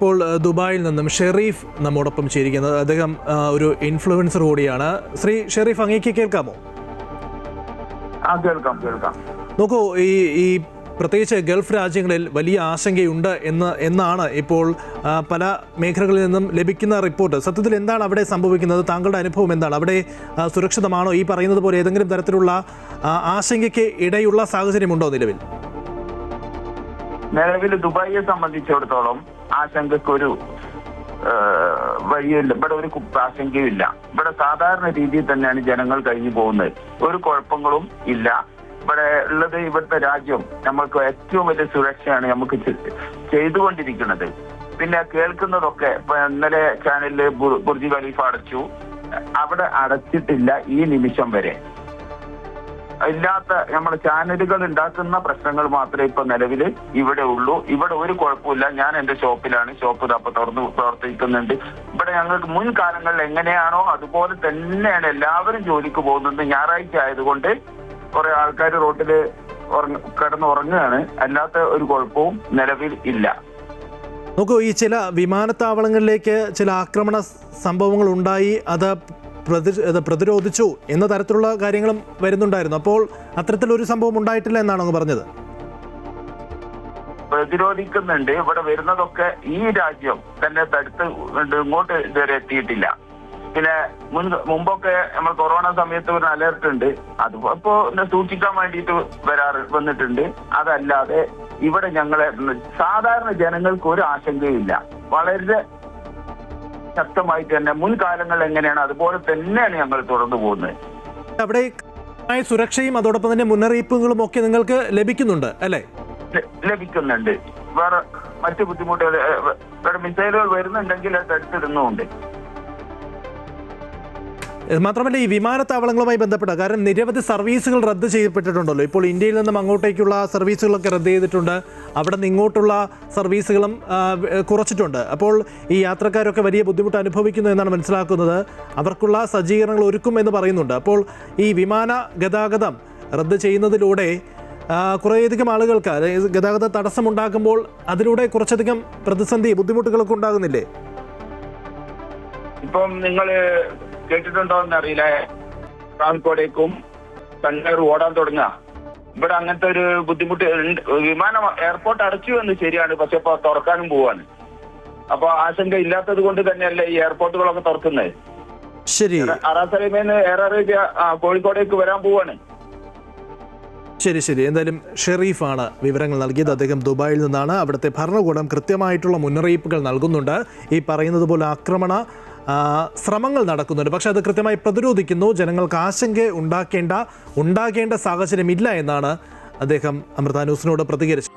ഇപ്പോൾ ദുബായിൽ നിന്നും ഷെരീഫ് നമ്മോടൊപ്പം ചേരുന്നത്. അദ്ദേഹം ഒരു ഇൻഫ്ലുവൻസർ കൂടിയാണ്. ശ്രീ ഷെരീഫ്, അങ്ങേക്ക് കേൾക്കാമോ? കേൾക്കാം. നോക്കൂ, ഈ പ്രത്യേകിച്ച് ഗൾഫ് രാജ്യങ്ങളിൽ വലിയ ആശങ്കയുണ്ട് എന്നാണ് ഇപ്പോൾ പല മേഖലകളിൽ നിന്നും ലഭിക്കുന്ന റിപ്പോർട്ട്. സത്യത്തിൽ എന്താണ് അവിടെ സംഭവിക്കുന്നത്? താങ്കളുടെ അനുഭവം എന്താണ്? അവിടെ സുരക്ഷിതമാണോ? ഈ പറയുന്നത് പോലെ ഏതെങ്കിലും തരത്തിലുള്ള ആശങ്കയ്ക്ക് ഇടയുള്ള സാഹചര്യമുണ്ടോ നിലവിൽ? ദുബായിയെ സംബന്ധിച്ചിടത്തോളം ആശങ്കക്കൊരു വഴിയില്ല. ഇവിടെ ഒരു ആശങ്കയും. ഇവിടെ സാധാരണ രീതിയിൽ തന്നെയാണ് ജനങ്ങൾ കഴിഞ്ഞു പോകുന്നത്. ഒരു കുഴപ്പങ്ങളും ഇല്ല. ഇവിടെ ഉള്ളത് ഇവിടുത്തെ രാജ്യം നമ്മൾക്ക് ഏറ്റവും വലിയ സുരക്ഷയാണ് നമുക്ക് ചെയ്തുകൊണ്ടിരിക്കുന്നത്. പിന്നെ കേൾക്കുന്നതൊക്കെ ഇപ്പൊ ഇന്നലെ ചാനലില് ബുർജ് ഖലീഫ അടച്ചു, അവിടെ അടച്ചിട്ടില്ല ഈ നിമിഷം വരെ. ഇല്ലാത്ത നമ്മുടെ ചാനലുകൾ ഉണ്ടാക്കുന്ന പ്രശ്നങ്ങൾ മാത്രമേ ഇപ്പൊ നിലവിൽ ഇവിടെ ഉള്ളൂ. ഇവിടെ ഒരു കുഴപ്പമില്ല. ഞാൻ എന്റെ ഷോപ്പിലാണ്. ഷോപ്പ് അപ്പൊ തുറന്ന് പ്രവർത്തിക്കുന്നുണ്ട്. ഇവിടെ ഞങ്ങൾക്ക് മുൻകാലങ്ങളിൽ എങ്ങനെയാണോ അതുപോലെ തന്നെയാണ് എല്ലാവരും ജോലിക്ക് പോകുന്നത്. ഞായറാഴ്ച ആയതുകൊണ്ട് കുറെ ആൾക്കാർ റോട്ടില് കിടന്നുറങ്ങുകയാണ്. അല്ലാത്ത ഒരു കുഴപ്പവും നിലവിൽ ഇല്ല. നോക്കൂ, ഈ ചില വിമാനത്താവളങ്ങളിലേക്ക് ചില ആക്രമണ സംഭവങ്ങൾ ഉണ്ടായി, അത് പ്രതിരോധിച്ചു എന്ന തരത്തിലുള്ള കാര്യങ്ങളും വരുന്നുണ്ടായിരുന്നു. അപ്പോൾ അത്തരത്തിലൊരു സംഭവം ഉണ്ടായിട്ടില്ല എന്നാണ് അങ്ങ് പറഞ്ഞത്. പ്രതിരോധിക്കുന്നുണ്ട്. ഇവിടെ വരുന്നതൊക്കെ ഈ രാജ്യം തന്നെ തടുത്ത് ഇങ്ങോട്ട് ഇതുവരെ എത്തിയിട്ടില്ല. പിന്നെ മുമ്പൊക്കെ നമ്മൾ കൊറോണ സമയത്ത് ഒരു അലർട്ട് ഉണ്ട്, അത് ഇപ്പോ സൂക്ഷിക്കാൻ വേണ്ടിയിട്ട് വന്നിട്ടുണ്ട്. അതല്ലാതെ ഇവിടെ ഞങ്ങളെ സാധാരണ ജനങ്ങൾക്ക് ഒരു ആശങ്കയില്ല. വളരെ ശക്തമായിട്ട് തന്നെ മുൻകാലങ്ങൾ എങ്ങനെയാണ് അതുപോലെ തന്നെയാണ് ഞങ്ങൾ തുടർന്നു പോകുന്നത്. അവിടെ സുരക്ഷയും അതോടൊപ്പം തന്നെ മുന്നറിയിപ്പുകളും ഒക്കെ നിങ്ങൾക്ക് ലഭിക്കുന്നുണ്ട് അല്ലേ? ലഭിക്കുന്നുണ്ട്. വേറെ മറ്റു ബുദ്ധിമുട്ടുകൾ മിസൈലുകൾ വരുന്നുണ്ടെങ്കിൽ അത് തടുത്തിടുന്നുമുണ്ട്. മാത്രമല്ല, ഈ വിമാനത്താവളങ്ങളുമായി ബന്ധപ്പെട്ട കാരണം നിരവധി സർവീസുകൾ റദ്ദ് ചെയ്യപ്പെട്ടിട്ടുണ്ടല്ലോ. ഇപ്പോൾ ഇന്ത്യയിൽ നിന്നും അങ്ങോട്ടേക്കുള്ള സർവീസുകളൊക്കെ റദ്ദ് ചെയ്തിട്ടുണ്ട്. അവിടെ നിന്ന് ഇങ്ങോട്ടുള്ള സർവീസുകളും കുറച്ചിട്ടുണ്ട്. അപ്പോൾ ഈ യാത്രക്കാരൊക്കെ വലിയ ബുദ്ധിമുട്ട് അനുഭവിക്കുന്നു എന്നാണ് മനസ്സിലാക്കുന്നത്. അവർക്കുള്ള സജ്ജീകരണങ്ങൾ ഒരുക്കും എന്ന് പറയുന്നുണ്ട്. അപ്പോൾ ഈ വിമാന ഗതാഗതം റദ്ദ് ചെയ്യുന്നതിലൂടെ കുറേയധികം ആളുകൾക്ക് ഗതാഗത തടസ്സമുണ്ടാക്കുമ്പോൾ അതിലൂടെ കുറച്ചധികം പ്രതിസന്ധി ബുദ്ധിമുട്ടുകളൊക്കെ ഉണ്ടാകുന്നില്ലേ? ഇപ്പം നിങ്ങൾ കേട്ടിട്ടുണ്ടോ എന്നറിയില്ല, കോഴിക്കോടേക്കും കണ്ണൂർ ഓടാൻ തുടങ്ങുക. ഇവിടെ അങ്ങനത്തെ ഒരു ബുദ്ധിമുട്ട്. വിമാനം എയർപോർട്ട് അടച്ചു എന്ന് ശരിയാണ്, പക്ഷെ ഇപ്പൊ തുറക്കാനും പോവാണ്. അപ്പൊ ആശങ്ക ഇല്ലാത്തത് കൊണ്ട് തന്നെയല്ലേ ഈ എയർപോർട്ടുകളൊക്കെ തുറക്കുന്നത്. ശരി, അറാസലമേന്ന് എയർ അറേബ്യ കോഴിക്കോടേക്ക് വരാൻ പോവാണ്. ശരി. എന്തായാലും ഷെരീഫാണ് വിവരങ്ങൾ നൽകിയത്. അദ്ദേഹം ദുബായിൽ നിന്നാണ്. അവിടുത്തെ ഭരണകൂടം കൃത്യമായിട്ടുള്ള മുന്നറിയിപ്പുകൾ നൽകുന്നുണ്ട്. ഈ പറയുന്നത് പോലെ ആക്രമണ ശ്രമങ്ങൾ നടക്കുന്നുണ്ട്, പക്ഷെ അത് കൃത്യമായി പ്രതിരോധിക്കുന്നു. ജനങ്ങൾക്ക് ആശങ്ക ഉണ്ടാകേണ്ട സാഹചര്യമില്ല എന്നാണ് അദ്ദേഹം അമൃത ന്യൂസിനോട് പ്രതികരിച്ചത്.